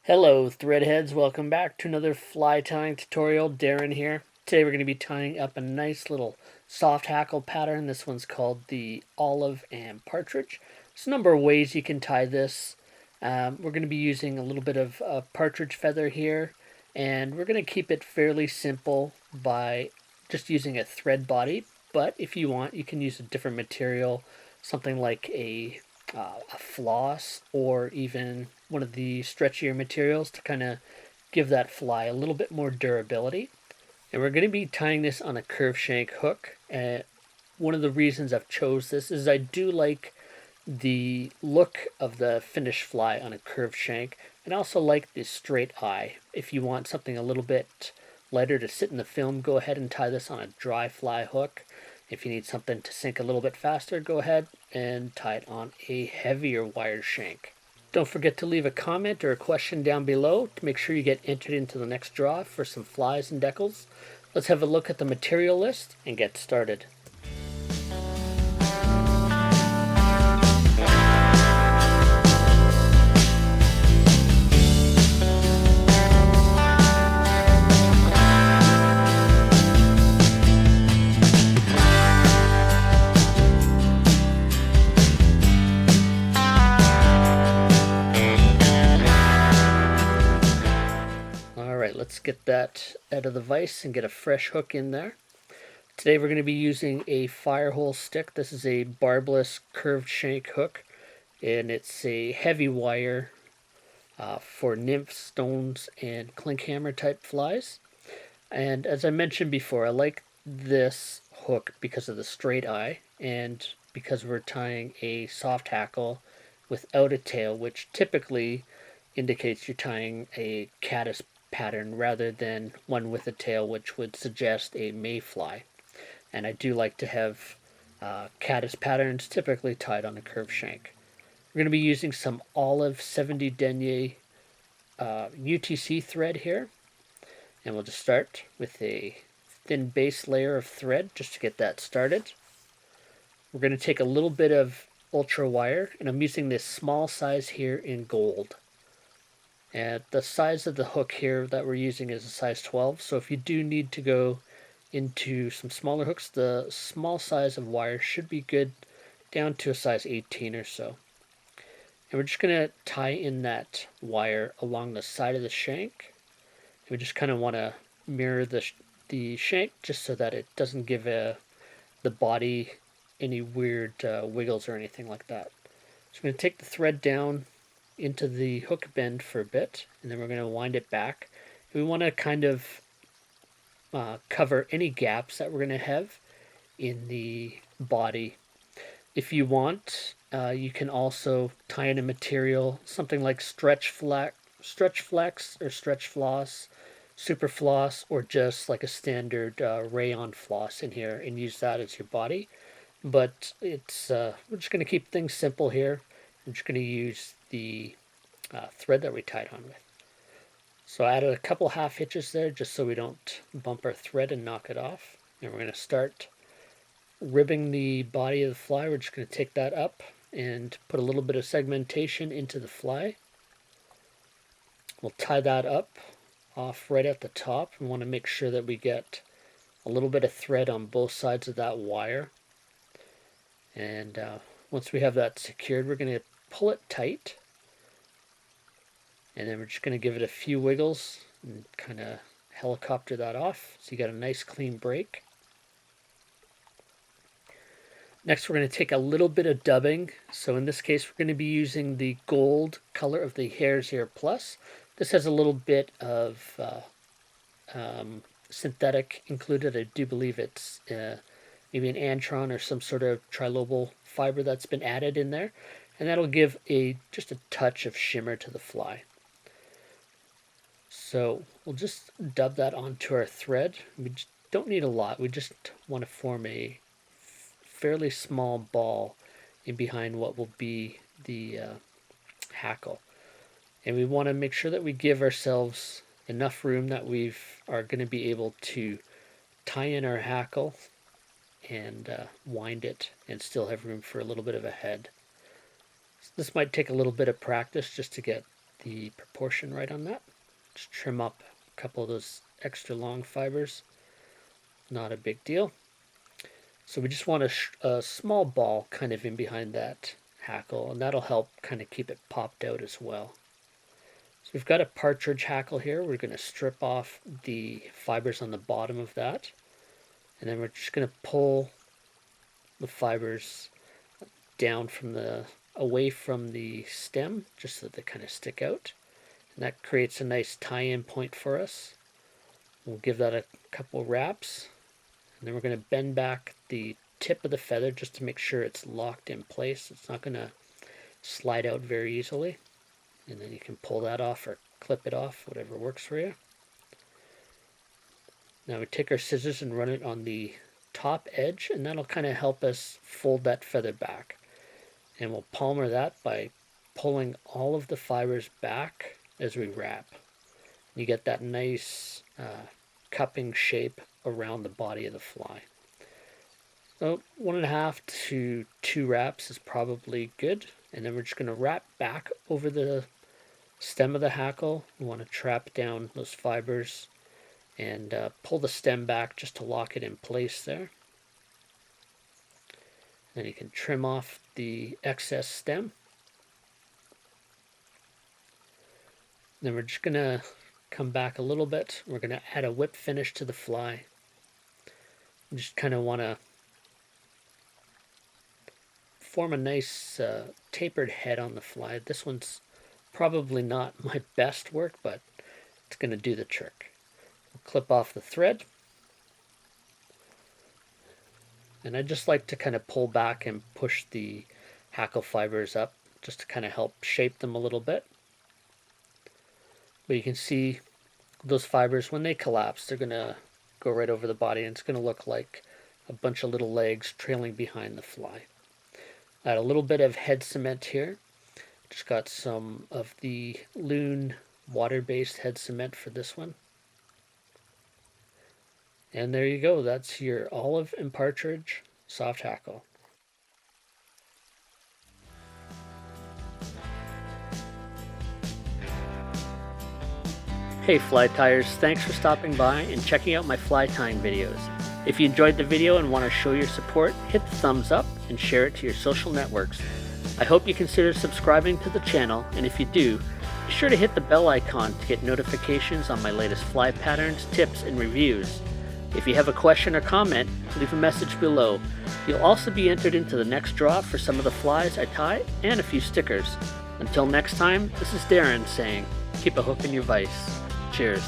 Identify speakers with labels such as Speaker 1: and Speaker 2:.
Speaker 1: Hello threadheads, welcome back to another fly tying tutorial. Darren here. Today we're going to be tying up a nice little soft hackle pattern. This one's called the Olive and Partridge. There's a number of ways you can tie this. We're going to be using a little bit of partridge feather here, and we're going to keep it fairly simple by just using a thread body, but if you want you can use a different material, something like a floss or even one of the stretchier materials to kind of give that fly a little bit more durability. And we're going to be tying this on a curved shank hook. One of the reasons I've chose this is I do like the look of the finished fly on a curved shank, and also like the straight eye. If you want something a little bit lighter to sit in the film, go ahead and tie this on a dry fly hook. If you need something to sink a little bit faster, go ahead and tie it on a heavier wire shank. Don't forget to leave a comment or a question down below to make sure you get entered into the next draw for some flies and decals. Let's have a look at the material list and get started. Let's get that out of the vise and get a fresh hook in there. Today we're going to be using a Firehole stick. This is a barbless curved shank hook, and it's a heavy wire for nymph, stones, and clinkhammer type flies. And as I mentioned before, I like this hook because of the straight eye and because we're tying a soft hackle without a tail, which typically indicates you're tying a caddis pattern rather than one with a tail, which would suggest a mayfly. And I do like to have caddis patterns typically tied on a curved shank. We're going to be using some Olive 70 denier UTC thread here, and we'll just start with a thin base layer of thread just to get that started. We're going to take a little bit of ultra wire, and I'm using this small size here in gold. And the size of the hook here that we're using is a size 12, so if you do need to go into some smaller hooks, the small size of wire should be good down to a size 18 or so. And we're just going to tie in that wire along the side of the shank. And we just kind of want to mirror the shank just so that it doesn't give the body any weird wiggles or anything like that. So I'm going to take the thread down into the hook bend for a bit, and then we're going to wind it back. We want to kind of cover any gaps that we're going to have in the body. If you want, you can also tie in a material, something like stretch flex or stretch floss, super floss, or just like a standard rayon floss in here and use that as your body. But it's we're just going to keep things simple here. I'm just going to use the thread that we tied on with. So I added a couple half hitches there just so we don't bump our thread and knock it off. And we're going to start ribbing the body of the fly. We're just going to take that up and put a little bit of segmentation into the fly. We'll tie that up off right at the top. We want to make sure that we get a little bit of thread on both sides of that wire. And once we have that secured, we're going to pull it tight. And then we're just going to give it a few wiggles and kind of helicopter that off so you got a nice clean break. Next we're going to take a little bit of dubbing. So in this case we're going to be using the gold color of the Hare's Hare Plus. This has a little bit of synthetic included. I do believe it's maybe an antron or some sort of trilobal fiber that's been added in there. And that'll give just a touch of shimmer to the fly. So we'll just dub that onto our thread. We just don't need a lot. We just want to form a fairly small ball in behind what will be the hackle. And we want to make sure that we give ourselves enough room that we are going to be able to tie in our hackle and wind it and still have room for a little bit of a head. This might take a little bit of practice just to get the proportion right on that. Just trim up a couple of those extra long fibers. Not a big deal. So we just want a small ball kind of in behind that hackle, and that'll help kind of keep it popped out as well. So we've got a partridge hackle here. We're going to strip off the fibers on the bottom of that, and then we're just going to pull the fibers down from away from the stem, just so that they kind of stick out, and that creates a nice tie-in point for us. We'll give that a couple wraps, and then we're going to bend back the tip of the feather just to make sure it's locked in place. It's not going to slide out very easily. And then you can pull that off or clip it off, whatever works for you. Now we take our scissors and run it on the top edge, and that'll kind of help us fold that feather back. And we'll palmer that by pulling all of the fibers back as we wrap. You get that nice cupping shape around the body of the fly. So 1.5 to 2 wraps is probably good. And then we're just going to wrap back over the stem of the hackle. We want to trap down those fibers and pull the stem back just to lock it in place there. Then you can trim off the excess stem. Then we're just going to come back a little bit. We're going to add a whip finish to the fly. You just kind of want to form a nice tapered head on the fly. This one's probably not my best work, but it's going to do the trick. We'll clip off the thread. And I just like to kind of pull back and push the hackle fibers up just to kind of help shape them a little bit. But you can see those fibers, when they collapse, they're going to go right over the body, and it's going to look like a bunch of little legs trailing behind the fly. Add a little bit of head cement here. Just got some of the Loon water-based head cement for this one. And there you go. That's your Olive and Partridge soft hackle. Hey fly tyers, thanks for stopping by and checking out my fly tying videos. If you enjoyed the video and want to show your support, hit the thumbs up and share it to your social networks. I hope you consider subscribing to the channel, and if you do, be sure to hit the bell icon to get notifications on my latest fly patterns, tips, and reviews. If you have a question or comment, leave a message below. You'll also be entered into the next draw for some of the flies I tie and a few stickers. Until next time, this is Darren saying, keep a hook in your vise. Cheers.